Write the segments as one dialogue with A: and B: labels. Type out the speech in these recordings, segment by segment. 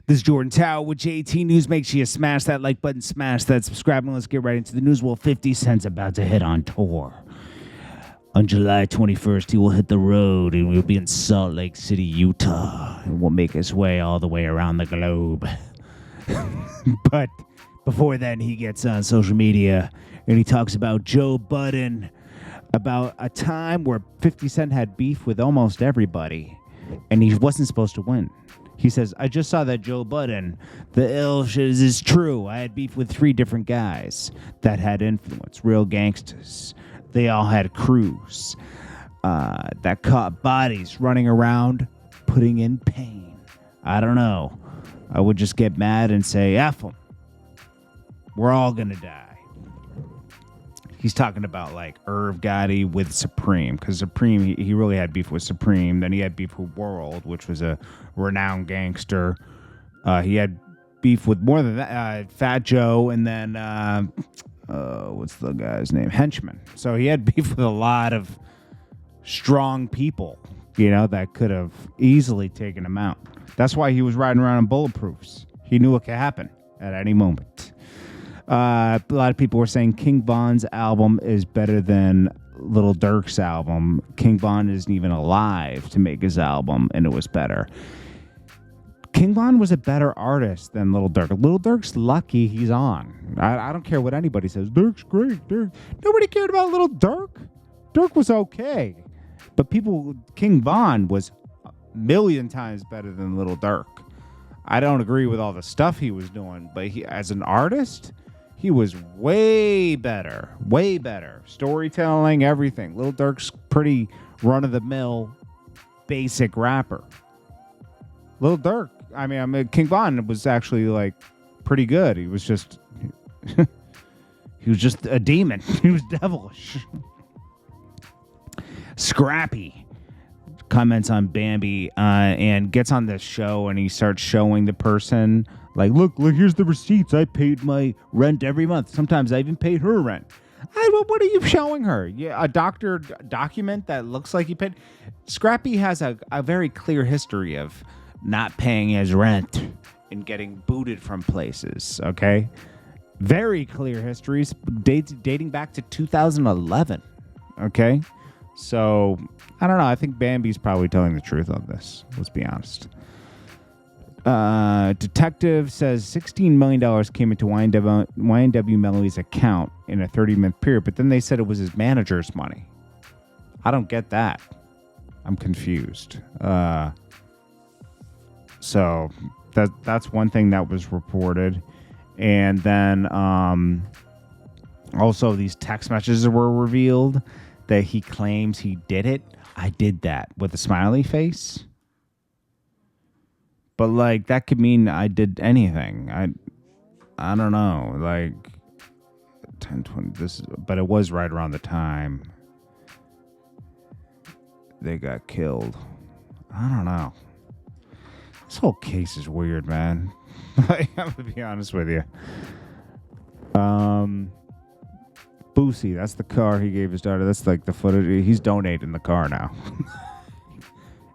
A: This is Jordan Tower with JT News. Make sure you smash that like button, smash that subscribe, and let's get right into the news. Well, 50 Cent's about to hit on tour. On July 21st, he will hit the road, and we'll be in Salt Lake City, Utah, and we'll make his way all the way around the globe. But before then, he gets on social media, and he talks about Joe Budden, about a time where 50 Cent had beef with almost everybody, and he wasn't supposed to win. He says, I just saw that Joe Budden. The ill shit is true. I had beef with 3 different guys that had influence, real gangsters. They all had crews that caught bodies running around, putting in pain. I don't know. I would just get mad and say, F them. We're all going to die. He's talking about like Irv Gotti with Supreme, because Supreme, he really had beef with Supreme. Then he had beef with World, which was a renowned gangster. He had beef with more than that, Fat Joe, and then what's the guy's name? Henchman. So he had beef with a lot of strong people, you know, that could have easily taken him out. That's why he was riding around in bulletproofs. He knew what could happen at any moment. A lot of people were saying King Von's album is better than Lil Durk's album. King Von isn't even alive to make his album, and it was better. King Von was a better artist than Lil Durk. Lil Durk's lucky he's on. I don't care what anybody says. Durk's great. Durk. Nobody cared about Lil Durk. Durk was okay. But King Von was a million times better than Lil Durk. I don't agree with all the stuff he was doing, but as an artist, he was way better. Way better. Storytelling, everything. Lil Durk's pretty run-of-the-mill, basic rapper. Lil Durk, I mean, King Von was actually, like, pretty good. He was just a demon. He was devilish. Scrappy comments on Bambi and gets on this show, and he starts showing the person, like, look, here's the receipts. I paid my rent every month. Sometimes I even paid her rent. What are you showing her? Yeah, a document that looks like you paid. Scrappy has a very clear history of not paying his rent and getting booted from places, okay? Very clear histories dating back to 2011, okay? So, I don't know. I think Bambi's probably telling the truth on this. Let's be honest. Detective says $16 million came into YNW Melly's account in a 30-month period, but then they said it was his manager's money. I don't get that. I'm confused. So that's one thing that was reported. And then also these text messages were revealed that he claims he did it. I did that with a smiley face. But, like, that could mean I did anything. I don't know. Like, 10, 20, but it was right around the time they got killed. I don't know. This whole case is weird, man. I'm going to be honest with you. Boosie, that's the car he gave his daughter. That's, like, the footage. He's donating the car now.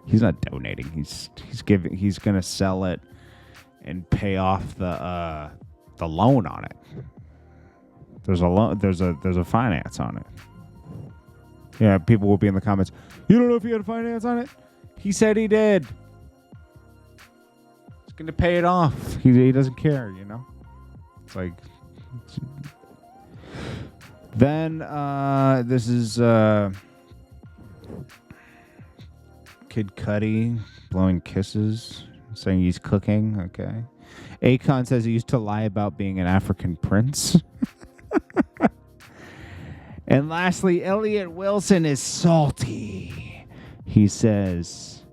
A: He's not donating. He's gonna sell it and pay off the loan on it. There's a loan. There's a finance on it. Yeah, people will be in the comments. You don't know if he had a finance on it? He said he did. He's gonna pay it off. He doesn't care, you know. It's like. Then this is. Kid Cudi blowing kisses, saying he's cooking. Okay. Akon says he used to lie about being an African prince. And lastly, Elliot Wilson is salty. He says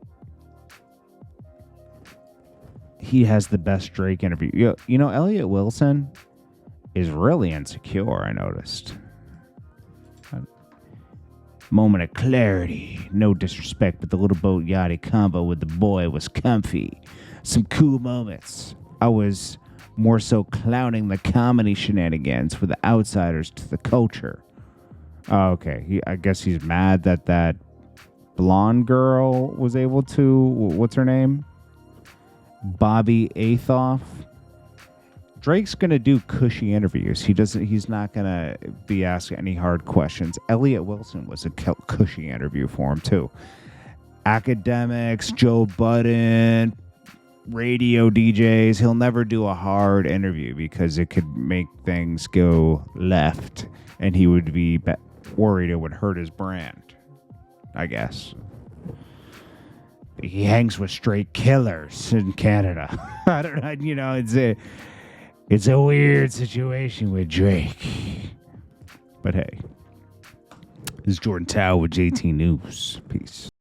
A: he has the best Drake interview. You know, Elliot Wilson is really insecure, I noticed. Moment of clarity. No disrespect, but the Little Boat Yachty combo with the boy was comfy. Some cool moments. I was more so clowning the comedy shenanigans for the outsiders to the culture. Oh, okay. I guess he's mad that blonde girl was able to... What's her name? Bobby Athoff. Drake's going to do cushy interviews. He's not going to be asked any hard questions. Elliot Wilson was a cushy interview for him, too. Academics, Joe Budden, radio DJs. He'll never do a hard interview because it could make things go left, and he would be worried it would hurt his brand, I guess. He hangs with straight killers in Canada. I don't know. You know, it's a weird situation with Drake. But hey, this is Jordan Tower with JT News. Peace.